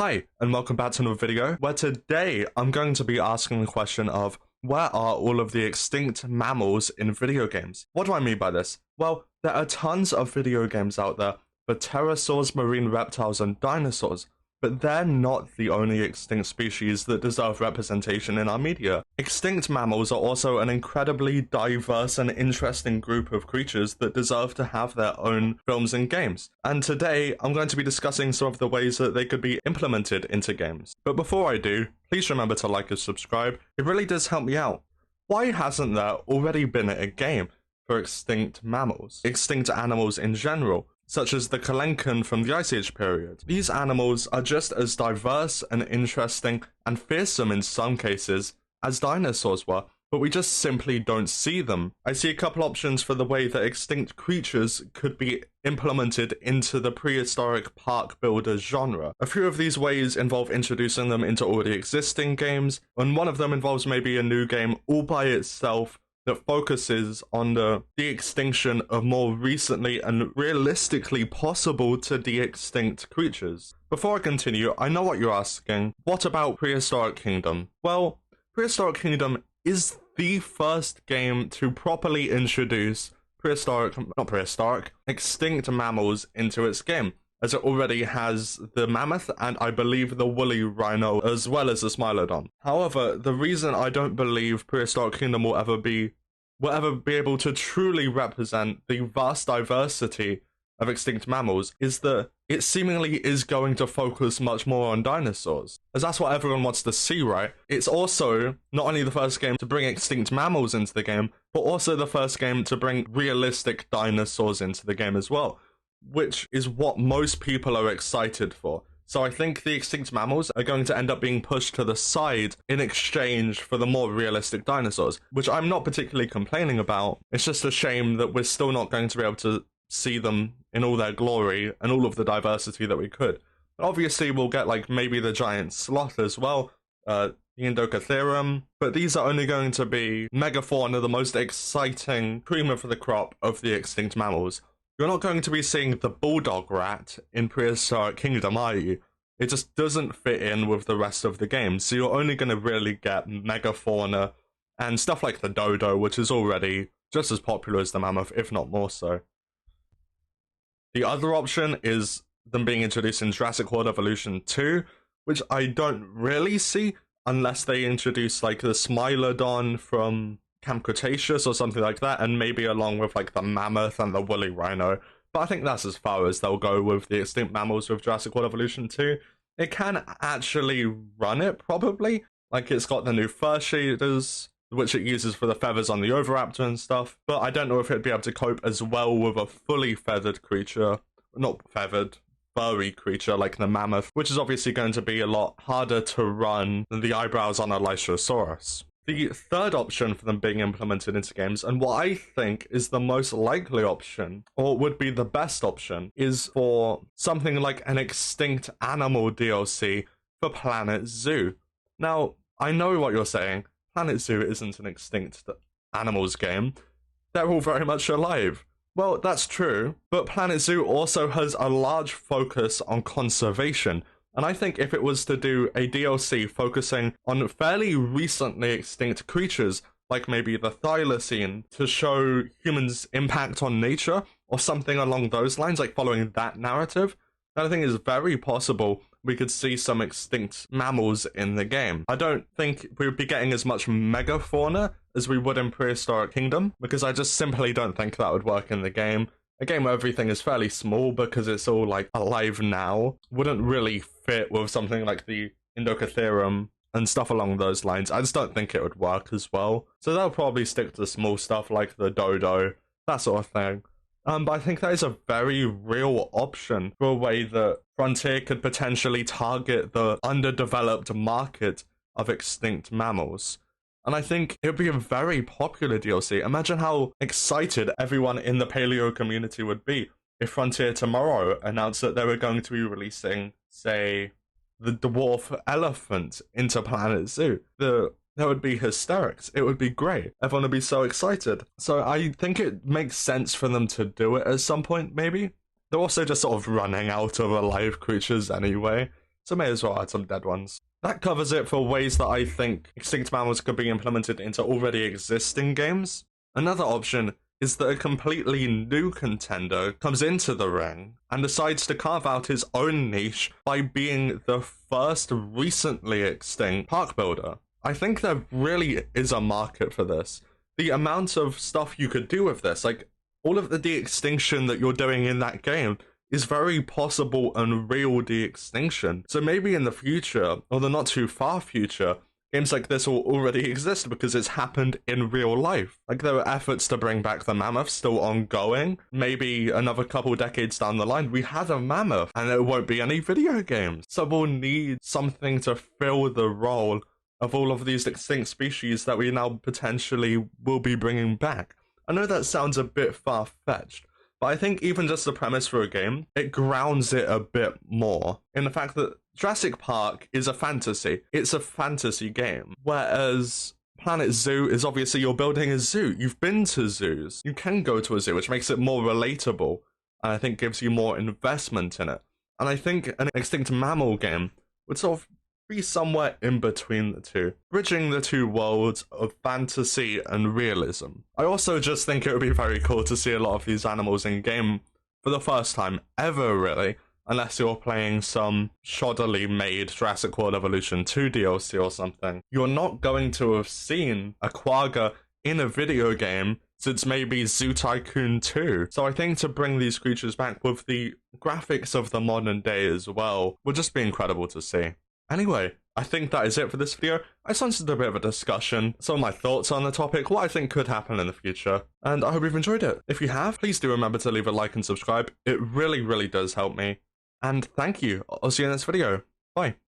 Hi, and welcome back to another video, where today I'm going to be asking the question of where are all of the extinct mammals in video games? What do I mean by this? Well, there are tons of video games out there for pterosaurs, marine reptiles, and dinosaurs, but they're not the only extinct species that deserve representation in our media. Extinct mammals are also an incredibly diverse and interesting group of creatures that deserve to have their own films and games. And today, I'm going to be discussing some of the ways that they could be implemented into games. But before I do, please remember to like and subscribe. It really does help me out. Why hasn't there already been a game for extinct mammals? Extinct animals in general, such as the Kalenkin from the Ice Age period. These animals are just as diverse and interesting and fearsome in some cases as dinosaurs were, but we just simply don't see them. I see a couple options for the way that extinct creatures could be implemented into the prehistoric park builder genre. A few of these ways involve introducing them into already existing games, and one of them involves maybe a new game all by itself that focuses on the extinction of more recently and realistically possible to de-extinct creatures. Before I continue, I know what you're asking. What about Prehistoric Kingdom? Well, Prehistoric Kingdom is the first game to properly introduce extinct mammals into its game, as it already has the mammoth and I believe the woolly rhino as well as the smilodon. However, the reason I don't believe Prehistoric Kingdom will ever be able to truly represent the vast diversity of extinct mammals is that it seemingly is going to focus much more on dinosaurs, as that's what everyone wants to see, right? It's also not only the first game to bring extinct mammals into the game, but also the first game to bring realistic dinosaurs into the game as well, which is what most people are excited for. So I think the extinct mammals are going to end up being pushed to the side in exchange for the more realistic dinosaurs, which I'm not particularly complaining about. It's just a shame that we're still not going to be able to see them in all their glory and all of the diversity that we could. But obviously we'll get like maybe the giant sloth as well, the Indocatherum, but these are only going to be megafauna, the most exciting cream of the crop of the extinct mammals. You're not going to be seeing the bulldog rat in Prehistoric Kingdom, are you? It just doesn't fit in with the rest of the game, so you're only going to really get megafauna and stuff like the dodo, which is already just as popular as the mammoth, if not more so. The other option is them being introduced in Jurassic World Evolution 2, which I don't really see unless they introduce like the Smilodon from Camp Cretaceous or something like that, and maybe along with like the mammoth and the woolly rhino. But I think that's as far as they'll go with the extinct mammals with Jurassic World Evolution 2. It can actually run it, probably. Like, it's got the new fur shaders, which it uses for the feathers on the Oviraptor and stuff, but I don't know if it'd be able to cope as well with a fully feathered creature. Not feathered, furry creature like the mammoth, which is obviously going to be a lot harder to run than the eyebrows on a Lycosaurus. The third option for them being implemented into games, and what I think is the most likely option, or would be the best option, is for something like an extinct animal DLC for Planet Zoo. Now, I know what you're saying. Planet Zoo isn't an extinct animals game. They're all very much alive. Well, that's true, but Planet Zoo also has a large focus on conservation. And I think if it was to do a DLC focusing on fairly recently extinct creatures, like maybe the thylacine, to show humans' impact on nature, or something along those lines, like following that narrative, then I think it's very possible we could see some extinct mammals in the game. I don't think we would be getting as much megafauna as we would in Prehistoric Kingdom, because I just simply don't think that would work in the game. A game where everything is fairly small because it's all like alive now wouldn't really fit with something like the Indocatherum and stuff along those lines. I just don't think it would work as well. So they'll probably stick to small stuff like the dodo, that sort of thing. But I think that is a very real option for a way that Frontier could potentially target the underdeveloped market of extinct mammals. And I think it would be a very popular DLC. Imagine how excited everyone in the paleo community would be if Frontier tomorrow announced that they were going to be releasing, say, the dwarf elephant into Planet Zoo. That would be hysterics. It would be great. Everyone would be so excited. So I think it makes sense for them to do it at some point, maybe. They're also just sort of running out of alive creatures anyway. so may as well add some dead ones. That covers it for ways that I think extinct mammals could be implemented into already existing games. Another option is that a completely new contender comes into the ring and decides to carve out his own niche by being the first recently extinct park builder. I think there really is a market for this. The amount of stuff you could do with this, like all of the de-extinction that you're doing in that game, is very possible and real de-extinction. So maybe in the future, or the not too far future, games like this will already exist because it's happened in real life. Like there are efforts to bring back the mammoth still ongoing. Maybe another couple decades down the line, we had a mammoth and there won't be any video games. So we'll need something to fill the role of all of these extinct species that we now potentially will be bringing back. I know that sounds a bit far-fetched, but I think even just the premise for a game, it grounds it a bit more in the fact that Jurassic Park is a fantasy. It's a fantasy game. Whereas Planet Zoo is obviously you're building a zoo. You've been to zoos. You can go to a zoo, which makes it more relatable and I think gives you more investment in it. And I think an extinct mammal game would sort of be somewhere in between the two, bridging the two worlds of fantasy and realism. I also just think it would be very cool to see a lot of these animals in game for the first time ever, really. Unless you're playing some shoddily made Jurassic World Evolution 2 DLC or something. You're not going to have seen a quagga in a video game since maybe Zoo Tycoon 2. So I think to bring these creatures back with the graphics of the modern day as well would just be incredible to see. Anyway, I think that is it for this video. I just wanted a bit of a discussion, some of my thoughts on the topic, what I think could happen in the future, and I hope you've enjoyed it. If you have, please do remember to leave a like and subscribe. It really, really does help me. And thank you. I'll see you in this video. Bye.